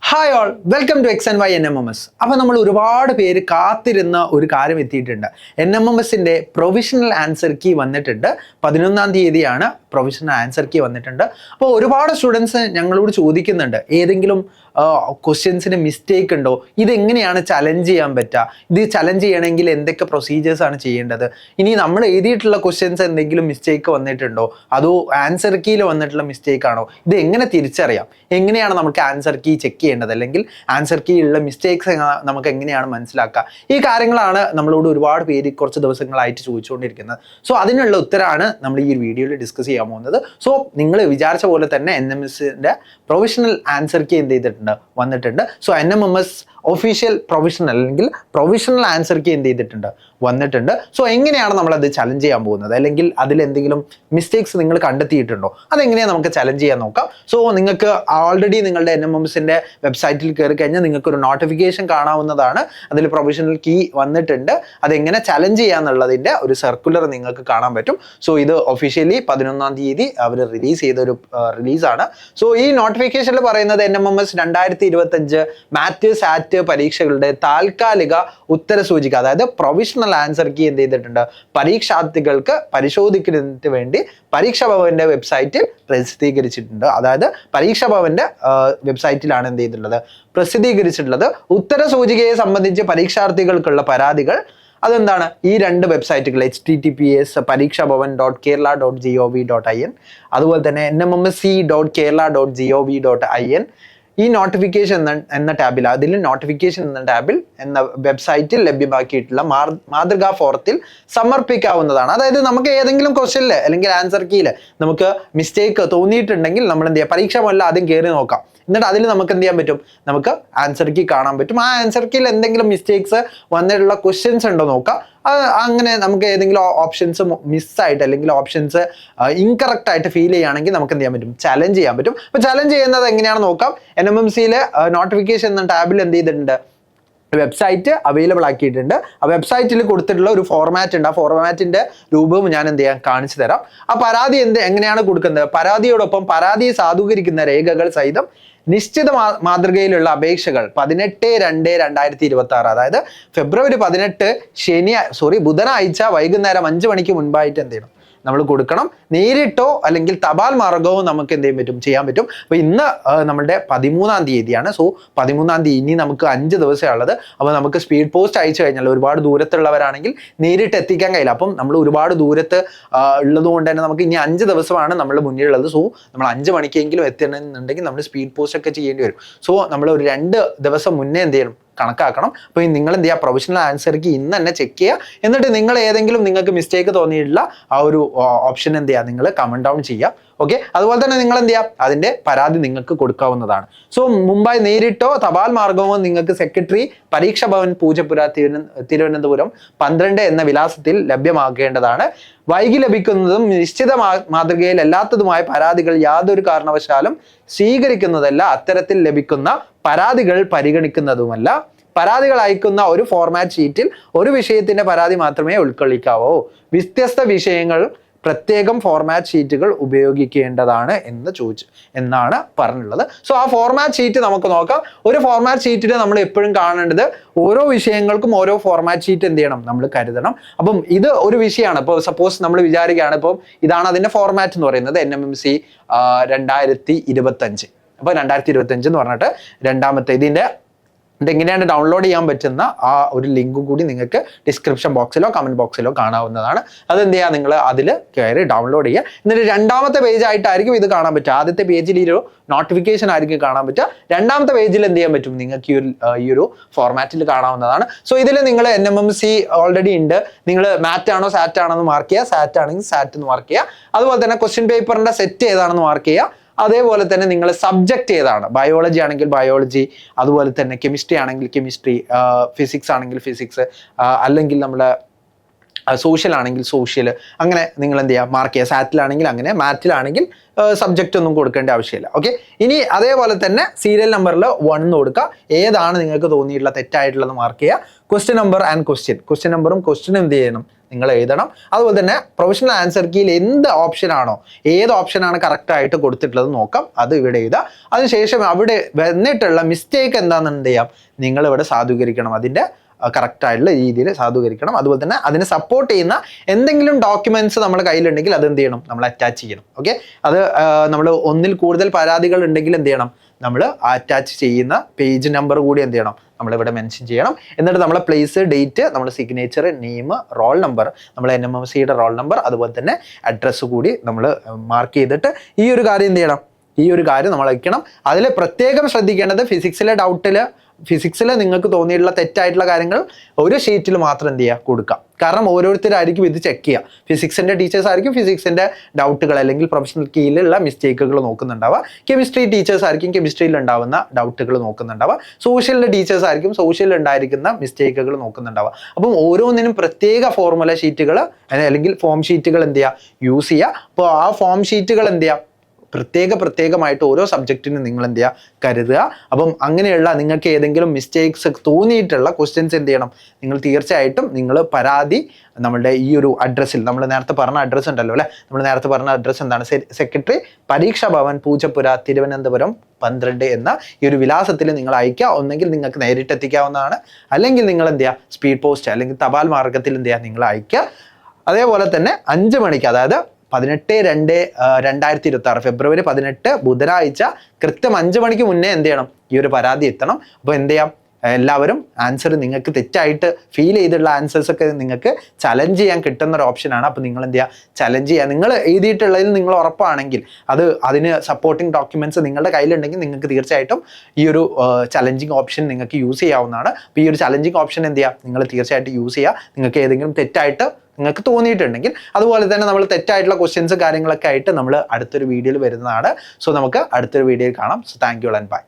Hi all, welcome to X and Y NMMS. അപ്പോൾ നമ്മൾ ഒരുപാട് പേര് കാത്തിരുന്ന ഒരു കാര്യം എത്തിയിട്ടുണ്ട്. NMMSന്റെ പ്രൊവിഷണൽ ആൻസർ കീ വന്നിട്ടുണ്ട്. 11-ാം തീയതിയാണ് പ്രൊവിഷണൽ ആൻസർ കീ വന്നിട്ടുണ്ട്. അപ്പോൾ ഒരുപാട് സ്റ്റുഡൻസ് ഞങ്ങളോട് ചോദിക്കുന്നുണ്ട്, ഏതെങ്കിലും ക്വസ്റ്റ്യൻസിന് മിസ്റ്റേക്ക് ഉണ്ടോ, ഇതെങ്ങനെയാണ് ചലഞ്ച് ചെയ്യാൻ പറ്റുക, ഇത് ചലഞ്ച് ചെയ്യണമെങ്കിൽ എന്തൊക്കെ പ്രൊസീജിയേഴ്സ് ആണ് ചെയ്യേണ്ടത്, ഇനി നമ്മൾ എഴുതിയിട്ടുള്ള ക്വസ്റ്റ്യൻസ് എന്തെങ്കിലും മിസ്റ്റേക്ക് വന്നിട്ടുണ്ടോ, അതോ ആൻസർ കീയിൽ വന്നിട്ടുള്ള മിസ്റ്റേക്ക് ആണോ, ഇത് എങ്ങനെ തിരിച്ചറിയാം, എങ്ങനെയാണ് നമുക്ക് ആൻസർ കീ ചെക്ക് ചെയ്യേണ്ടത്, അല്ലെങ്കിൽ ആൻസർ കീ ഉള്ള മിസ്റ്റേക്സ് നമുക്ക് എങ്ങനെയാണ് മനസ്സിലാക്കുക, ഈ കാര്യങ്ങളാണ് നമ്മളോട് ഒരുപാട് പേര് കുറച്ച് ദിവസങ്ങളായിട്ട് ചോദിച്ചുകൊണ്ടിരിക്കുന്നത്. സോ അതിനുള്ള ഉത്തരമാണ് നമ്മൾ ഈ ഒരു വീഡിയോയിൽ ഡിസ്കസ് ചെയ്യാൻ പോകുന്നത്. സോ നിങ്ങൾ വിചാരിച്ച പോലെ തന്നെ NMMSന്റെ പ്രൊവിഷണൽ ആൻസർ കീ എന്ത് ചെയ്തിട്ടുണ്ട്, വന്നിട്ടുണ്ട്. സോ NMMS ഒഫീഷ്യൽ പ്രൊവിഷണൽ അല്ലെങ്കിൽ പ്രൊവിഷണൽ ആൻസർ കീ എന്ത് ചെയ്തിട്ടുണ്ട്, വന്നിട്ടുണ്ട്. സോ എങ്ങനെയാണ് നമ്മളത് ചലഞ്ച് ചെയ്യാൻ പോകുന്നത്, അല്ലെങ്കിൽ അതിൽ എന്തെങ്കിലും മിസ്റ്റേക്സ് നിങ്ങൾ കണ്ടെത്തിയിട്ടുണ്ടോ, അതെങ്ങനെയാണ് നമുക്ക് ചലഞ്ച് ചെയ്യാൻ നോക്കാം. സോ നിങ്ങൾക്ക് ഓൾറെഡി നിങ്ങളുടെ NMMSന്റെ വെബ്സൈറ്റിൽ കയറി കഴിഞ്ഞാൽ നിങ്ങൾക്ക് ഒരു നോട്ടിഫിക്കേഷൻ കാണാവുന്നതാണ്. അതിൽ പ്രൊവിഷണൽ കീ വന്നിട്ടുണ്ട്. അതെങ്ങനെ ചലഞ്ച് ചെയ്യാന്നുള്ളതിൻ്റെ ഒരു സർക്കുലർ നിങ്ങൾക്ക് കാണാൻ പറ്റും. സോ ഇത് ഒഫീഷ്യലി 11-ാം തീയതി അവർ റിലീസ് ചെയ്തൊരു റിലീസാണ്. സോ ഈ നോട്ടിഫിക്കേഷനിൽ പറയുന്നത് NMMS 2025 മാറ്റ് സാറ്റ് പരീക്ഷകളുടെ താൽക്കാലിക ഉത്തര സൂചിക, അതായത് പ്രൊവിഷണൽ ആൻസർ കീ എന്ത് ചെയ്തിട്ടുണ്ട്, പരീക്ഷാർത്ഥികൾക്ക് പരിശോധിക്കുന്നതിന് വേണ്ടി പരീക്ഷാ ഭവന്റെ വെബ്സൈറ്റിൽ പ്രസിദ്ധീകരിച്ചിട്ടുണ്ട്. അതായത് പരീക്ഷാ ഭവന്റെ വെബ്സൈറ്റിലാണ് എന്ത് ചെയ്തിട്ടുള്ളത്, പ്രസിദ്ധീകരിച്ചിട്ടുള്ളത്. ഉത്തര സൂചികയെ സംബന്ധിച്ച് പരീക്ഷാർത്ഥികൾക്കുള്ള പരാതികൾ അതെന്താണ്, ഈ രണ്ട് വെബ്സൈറ്റുകൾ https parikshabhavan.kerala.gov.in അതുപോലെ തന്നെ nmmsc.kerala.gov.in ഈ നോട്ടിഫിക്കേഷൻ എന്ന ടാബിൽ, അതിൽ നോട്ടിഫിക്കേഷൻ എന്ന ടാബിൽ എന്ന വെബ്സൈറ്റിൽ ലഭ്യമാക്കിയിട്ടുള്ള മാതൃകാ ഫോറത്തിൽ സമർപ്പിക്കാവുന്നതാണ്. അതായത് നമുക്ക് ഏതെങ്കിലും ക്വസ്റ്റ്യനിൽ അല്ലെങ്കിൽ ആൻസർ കീയിൽ നമുക്ക് മിസ്റ്റേക്ക് തോന്നിയിട്ടുണ്ടെങ്കിൽ നമ്മൾ എന്ത് ചെയ്യുക, പരീക്ഷ മുതൽ ആദ്യം കയറി നോക്കാം. എന്നിട്ട് അതിൽ നമുക്ക് എന്ത് ചെയ്യാൻ പറ്റും, നമുക്ക് ആൻസർ കീ കാണാൻ പറ്റും. ആ ആൻസർ കീയിൽ എന്തെങ്കിലും മിസ്റ്റേക്സ് വന്നിട്ടുള്ള ക്വസ്റ്റ്യൻസ് ഉണ്ടോ നോക്കാം. അങ്ങനെ നമുക്ക് ഏതെങ്കിലും ഓപ്ഷൻസ് മിസ്സായിട്ട് അല്ലെങ്കിൽ ഓപ്ഷൻസ് ഇൻകറക്റ്റ് ആയിട്ട് ഫീൽ ചെയ്യുകയാണെങ്കിൽ നമുക്ക് എന്ത് ചെയ്യാൻ പറ്റും, ചലഞ്ച് ചെയ്യാൻ പറ്റും. അപ്പോൾ ചലഞ്ച് ചെയ്യുന്നത് എങ്ങനെയാണെന്ന് നോക്കാം. NMMSയിലെ നോട്ടിഫിക്കേഷൻ എന്ന ടാബിൽ എന്ത് ചെയ്തിട്ടുണ്ട്, വെബ്സൈറ്റ് അവൈലബിൾ ആക്കിയിട്ടുണ്ട്. ആ വെബ്സൈറ്റിൽ കൊടുത്തിട്ടുള്ള ഒരു ഫോർമാറ്റ് ഉണ്ട്. ആ ഫോർമാറ്റിന്റെ രൂപവും ഞാൻ എന്ത് ചെയ്യാൻ കാണിച്ചു തരാം. ആ പരാതി എങ്ങനെയാണ് കൊടുക്കുന്നത്, പരാതിയോടൊപ്പം പരാതിയെ സാധൂകരിക്കുന്ന രേഖകൾ സഹിതം നിശ്ചിത മാതൃകയിലുള്ള അപേക്ഷകൾ 18/2/2026, അതായത് ഫെബ്രുവരി 18 ബുധനാഴ്ച വൈകുന്നേരം 5 മണിക്ക് മുൻപായിട്ട് എന്ത് ചെയ്യണം, നമ്മൾ കൊടുക്കണം. നേരിട്ടോ അല്ലെങ്കിൽ തപാൽ മാർഗവും നമുക്ക് എന്ത് ചെയ്യാൻ പറ്റും, ചെയ്യാൻ പറ്റും. അപ്പോൾ ഇന്ന് നമ്മുടെ 13-ാം തീയതിയാണ്. സോ 13-ാം തീയതി ഇനി നമുക്ക് 5 ദിവസമേ ഉള്ളത്. അപ്പോൾ നമുക്ക് സ്പീഡ് പോസ്റ്റ് അയച്ചു കഴിഞ്ഞാൽ ഒരുപാട് ദൂരത്തുള്ളവരാണെങ്കിൽ നേരിട്ട് എത്തിക്കാൻ കഴിയില്ല. അപ്പം നമ്മൾ ഒരുപാട് ദൂരത്ത് ഉള്ളത് കൊണ്ട് തന്നെ നമുക്ക് ഇനി 5 ദിവസമാണ് നമ്മുടെ മുന്നിലുള്ളത്. സോ നമ്മൾ 5 മണിക്കെങ്കിലും എത്തണമെന്നുണ്ടെങ്കിൽ നമ്മൾ സ്പീഡ് പോസ്റ്റ് ഒക്കെ ചെയ്യേണ്ടി വരും. സോ നമ്മൾ ഒരു 2 ദിവസം മുന്നേ എന്ത് ചെയ്യണം, കണക്കാക്കണം. അപ്പോൾ നിങ്ങൾ എന്ത് ചെയ്യുക, പ്രൊവിഷണൽ ആൻസർ കീ ഇന്ന് തന്നെ ചെക്ക് ചെയ്യുക. എന്നിട്ട് നിങ്ങൾ ഏതെങ്കിലും നിങ്ങൾക്ക് മിസ്റ്റേക്ക് തോന്നിയിട്ടുള്ള ആ ഒരു ഓപ്ഷൻ എന്ത് ചെയ്യുക, നിങ്ങൾ കമന്റ് ഡൗൺ ചെയ്യുക. ഓക്കെ, അതുപോലെ തന്നെ നിങ്ങൾ എന്ത് ചെയ്യാം, അതിന്റെ പരാതി നിങ്ങൾക്ക് കൊടുക്കാവുന്നതാണ്. സോ മുംബൈ നേരിട്ടോ തപാൽ മാർഗമോ നിങ്ങൾക്ക് സെക്രട്ടറി പരീക്ഷാ ഭവൻ പൂജപ്പുര തിരുവനന്തപുരം 12 എന്ന വിലാസത്തിൽ ലഭ്യമാക്കേണ്ടതാണ്. വൈകി ലഭിക്കുന്നതും നിശ്ചിത മാതൃകയിൽ അല്ലാത്തതുമായ പരാതികൾ യാതൊരു കാരണവശാലും സ്വീകരിക്കുന്നതല്ല. അത്തരത്തിൽ ലഭിക്കുന്ന പരാതികൾ പരിഗണിക്കുന്നതുമല്ല. പരാതികൾ അയക്കുന്ന ഒരു ഫോർമാറ്റ് ഷീറ്റിൽ ഒരു വിഷയത്തിന്റെ പരാതി മാത്രമേ ഉൾക്കൊള്ളിക്കാവൂ. വ്യത്യസ്ത വിഷയങ്ങൾ പ്രത്യേകം ഫോർമാറ്റ് ഷീറ്റുകൾ ഉപയോഗിക്കേണ്ടതാണ് എന്നാണ് പറഞ്ഞിട്ടുള്ളത്. സോ ആ ഫോർമാറ്റ് ഷീറ്റ് നമുക്ക് നോക്കാം. ഒരു ഫോർമാറ്റ് ഷീറ്റിൽ നമ്മൾ എപ്പോഴും കാണേണ്ടത് ഓരോ വിഷയങ്ങൾക്കും ഓരോ ഫോർമാറ്റ് ഷീറ്റ് എന്ത് ചെയ്യണം, നമ്മൾ കരുതണം. അപ്പം ഇത് ഒരു വിഷയമാണ്. ഇപ്പോൾ സപ്പോസ് നമ്മൾ വിചാരിക്കുകയാണ്, ഇപ്പം ഇതാണ് അതിന്റെ ഫോർമാറ്റ് എന്ന് പറയുന്നത്, NMMC 2025. അപ്പോൾ 2025 എന്ന് പറഞ്ഞിട്ട് രണ്ടാമത്തെ ഇതെങ്ങനെയാണ് ഡൗൺലോഡ് ചെയ്യാൻ പറ്റുന്ന ആ ഒരു ലിങ്ക് കൂടി നിങ്ങൾക്ക് ഡിസ്ക്രിപ്ഷൻ ബോക്സിലോ കമന്റ് ബോക്സിലോ കാണാവുന്നതാണ്. അതെന്ത് ചെയ്യുക, നിങ്ങൾ അതിൽ കയറി ഡൗൺലോഡ് ചെയ്യുക. എന്നിട്ട് രണ്ടാമത്തെ പേജ് ആയിട്ടായിരിക്കും ഇത് കാണാൻ പറ്റുക. ആദ്യത്തെ പേജിൽ ഈ ഒരു നോട്ടിഫിക്കേഷൻ ആയിരിക്കും കാണാൻ പറ്റുക. രണ്ടാമത്തെ പേജിൽ എന്ത് ചെയ്യാൻ പറ്റും, നിങ്ങൾക്ക് ഈ ഒരു ഫോർമാറ്റിൽ കാണാവുന്നതാണ്. സോ ഇതിൽ നിങ്ങൾ NMMC ഓൾറെഡി ഉണ്ട്. നിങ്ങൾ മാറ്റ് ആണോ സാറ്റ് ആണോ എന്ന് മാർക്ക് ചെയ്യുക. സാറ്റ് ആണെങ്കിൽ സാറ്റ് എന്ന് മാർക്ക് ചെയ്യുക. അതുപോലെ തന്നെ ക്വസ്റ്റ്യൻ പേപ്പറിന്റെ സെറ്റ് ഏതാണെന്ന് മാർക്ക് ചെയ്യുക. അതേപോലെ തന്നെ നിങ്ങൾ സബ്ജക്റ്റ് ഏതാണ്, ബയോളജി ആണെങ്കിൽ ബയോളജി, അതുപോലെ തന്നെ കെമിസ്ട്രി ആണെങ്കിൽ കെമിസ്ട്രി, ഫിസിക്സ് ആണെങ്കിൽ ഫിസിക്സ്, അല്ലെങ്കിൽ നമ്മൾ സോഷ്യൽ ആണെങ്കിൽ സോഷ്യൽ, അങ്ങനെ നിങ്ങൾ എന്ത് ചെയ്യുക, മാർക്ക് ചെയ്യുക. സാറ്റിലാണെങ്കിൽ അങ്ങനെ, മാറ്റിലാണെങ്കിൽ സബ്ജക്റ്റ് ഒന്നും കൊടുക്കേണ്ട ആവശ്യമില്ല. ഓക്കെ, ഇനി അതേപോലെ തന്നെ സീരിയൽ നമ്പറിൽ 1 എന്ന് കൊടുക്കുക. ഏതാണ് നിങ്ങൾക്ക് തോന്നിയിട്ടുള്ള തെറ്റായിട്ടുള്ളത് മാർക്ക് ചെയ്യുക. ക്വസ്റ്റ്യൻ നമ്പർ ആൻഡ് ക്വസ്റ്റ്യൻ നമ്പറും ക്വസ്റ്റ്യനും എന്ത് ചെയ്യണം, നിങ്ങൾ എഴുതണം. അതുപോലെ തന്നെ പ്രൊവിഷണൽ ആൻസർ കീയിൽ എന്ത് ഓപ്ഷനാണോ, ഏത് ഓപ്ഷനാണ് കറക്റ്റായിട്ട് കൊടുത്തിട്ടുള്ളത് നോക്കാം, അത് ഇവിടെ എഴുതുക. അതിനുശേഷം അവിടെ വന്നിട്ടുള്ള മിസ്റ്റേക്ക് എന്താണെന്ന് എന്ത് ചെയ്യാം, നിങ്ങൾ ഇവിടെ സാധൂകരിക്കണം, അതിൻ്റെ കറക്റ്റായിട്ടുള്ള രീതിയിൽ സാധൂകരിക്കണം. അതുപോലെ തന്നെ അതിനെ സപ്പോർട്ട് ചെയ്യുന്ന എന്തെങ്കിലും ഡോക്യുമെന്റ്സ് നമ്മുടെ കയ്യിലുണ്ടെങ്കിൽ അത് എന്ത് ചെയ്യണം, നമ്മൾ അറ്റാച്ച് ചെയ്യണം. ഓക്കെ, അത് നമ്മൾ ഒന്നിൽ കൂടുതൽ പരാതികൾ ഉണ്ടെങ്കിൽ എന്ത് ചെയ്യണം, നമ്മൾ അറ്റാച്ച് ചെയ്യുന്ന പേജ് നമ്പർ കൂടി എന്ത് ചെയ്യണം, നമ്മളിവിടെ മെൻഷൻ ചെയ്യണം. എന്നിട്ട് നമ്മളെ പ്ലേസ്, ഡേറ്റ്, നമ്മുടെ സിഗ്നേച്ചർ, നെയിം, റോൾ നമ്പർ, നമ്മളെ NMMSയുടെ റോൾ നമ്പർ, അതുപോലെ തന്നെ അഡ്രസ്സ് കൂടി നമ്മൾ മാർക്ക് ചെയ്തിട്ട് ഈ ഒരു കാര്യം എന്ത് ചെയ്യണം, ഈ ഒരു കാര്യം നമ്മൾ വയ്ക്കണം. അതിൽ പ്രത്യേകം ശ്രദ്ധിക്കേണ്ടത് ഫിസിക്സിൽ നിങ്ങൾക്ക് തോന്നിയിട്ടുള്ള തെറ്റായിട്ടുള്ള കാര്യങ്ങൾ ഒരു ഷീറ്റിൽ മാത്രം എന്ത് ചെയ്യുക, കൊടുക്കുക. കാരണം ഓരോരുത്തരായിരിക്കും ഇത് ചെക്ക് ചെയ്യുക. ഫിസിക്സിൻ്റെ ടീച്ചേഴ്സ് ആയിരിക്കും ഫിസിക്സിൻ്റെ ഡൗട്ടുകൾ അല്ലെങ്കിൽ പ്രൊഫഷണൽ കീയിലുള്ള മിസ്റ്റേക്കുകൾ നോക്കുന്നുണ്ടാവുക. കെമിസ്ട്രി ടീച്ചേഴ്സ് ആയിരിക്കും കെമിസ്ട്രിയിൽ ഉണ്ടാവുന്ന ഡൗട്ടുകൾ നോക്കുന്നുണ്ടാവുക. സോഷ്യലിൻ്റെ ടീച്ചേഴ്സ് ആയിരിക്കും സോഷ്യലിൽ ഉണ്ടായിരിക്കുന്ന മിസ്റ്റേക്കുകൾ നോക്കുന്നുണ്ടാവുക. അപ്പം ഓരോന്നിനും പ്രത്യേക ഫോർമുല ഷീറ്റുകൾ അല്ലെങ്കിൽ ഫോം ഷീറ്റുകൾ എന്ത് ചെയ്യുക, യൂസ് ചെയ്യുക. അപ്പോൾ ആ ഫോം ഷീറ്റുകൾ എന്ത് ചെയ്യുക, പ്രത്യേകമായിട്ട് ഓരോ സബ്ജക്റ്റിനും നിങ്ങൾ എന്ത് ചെയ്യുക, കരുതുക. അപ്പം അങ്ങനെയുള്ള നിങ്ങൾക്ക് ഏതെങ്കിലും മിസ്റ്റേക്സ് തോന്നിയിട്ടുള്ള ക്വസ്റ്റ്യൻസ് എന്ത് ചെയ്യണം, നിങ്ങൾ തീർച്ചയായിട്ടും നിങ്ങൾ പരാതി നമ്മളുടെ ഈ ഒരു അഡ്രസ്സിൽ, നമ്മൾ നേരത്തെ പറഞ്ഞ അഡ്രസ്സ് ഉണ്ടല്ലോ അല്ലേ, നമ്മൾ നേരത്തെ പറഞ്ഞ അഡ്രസ്സ് എന്താണ്, സെക്രട്ടറി പരീക്ഷാ ഭവൻ, പൂജപ്പുര, തിരുവനന്തപുരം 12 എന്ന ഈ ഒരു വിലാസത്തിൽ നിങ്ങൾ അയക്കുക. ഒന്നെങ്കിൽ നിങ്ങൾക്ക് നേരിട്ട് എത്തിക്കാവുന്നതാണ്, അല്ലെങ്കിൽ നിങ്ങൾ എന്ത് ചെയ്യുക, സ്പീഡ് പോസ്റ്റ് അല്ലെങ്കിൽ തപാൽ മാർഗത്തിൽ എന്ത് ചെയ്യുക, നിങ്ങൾ അയക്കുക. അതേപോലെ തന്നെ 5 മണിക്ക്, അതായത് 18/2/2026 ഫെബ്രുവരി 18 ബുധനാഴ്ച കൃത്യം 5 മണിക്ക് മുന്നേ എന്ത് ചെയ്യണം, ഈ ഒരു പരാതി എത്തണം. അപ്പോൾ എന്ത് ചെയ്യാം, എല്ലാവരും ആൻസർ നിങ്ങൾക്ക് തെറ്റായിട്ട് ഫീൽ ചെയ്തിട്ടുള്ള ആൻസേഴ്സ് ഒക്കെ നിങ്ങൾക്ക് ചലഞ്ച് ചെയ്യാൻ കിട്ടുന്ന ഒരു ഓപ്ഷനാണ്. അപ്പോൾ നിങ്ങൾ എന്ത് ചെയ്യുക, ചലഞ്ച് ചെയ്യുക. നിങ്ങൾ എഴുതിയിട്ടുള്ളതിൽ നിങ്ങൾ ഉറപ്പാണെങ്കിൽ അതിന് സപ്പോർട്ടിങ് ഡോക്യുമെന്റ്സ് നിങ്ങളുടെ കയ്യിലുണ്ടെങ്കിൽ നിങ്ങൾക്ക് തീർച്ചയായിട്ടും ഈ ഒരു ചലഞ്ചിങ് ഓപ്ഷൻ നിങ്ങൾക്ക് യൂസ് ചെയ്യാവുന്നതാണ്. അപ്പോൾ ഈ ഒരു ചലഞ്ചിങ് ഓപ്ഷൻ എന്ത് ചെയ്യുക, നിങ്ങൾ തീർച്ചയായിട്ടും യൂസ് ചെയ്യുക. നിങ്ങൾക്ക് ഏതെങ്കിലും തെറ്റായിട്ട് നിങ്ങൾക്ക് തോന്നിയിട്ടുണ്ടെങ്കിൽ. അതുപോലെ തന്നെ നമ്മൾ തെറ്റായിട്ടുള്ള ക്വസ്റ്റ്യൻസ് കാര്യങ്ങളൊക്കെ ആയിട്ട് നമ്മൾ അടുത്തൊരു വീഡിയോയിൽ വരുന്നതാണ്. സോ നമുക്ക് അടുത്തൊരു വീഡിയോയിൽ കാണാം. So thank you and by.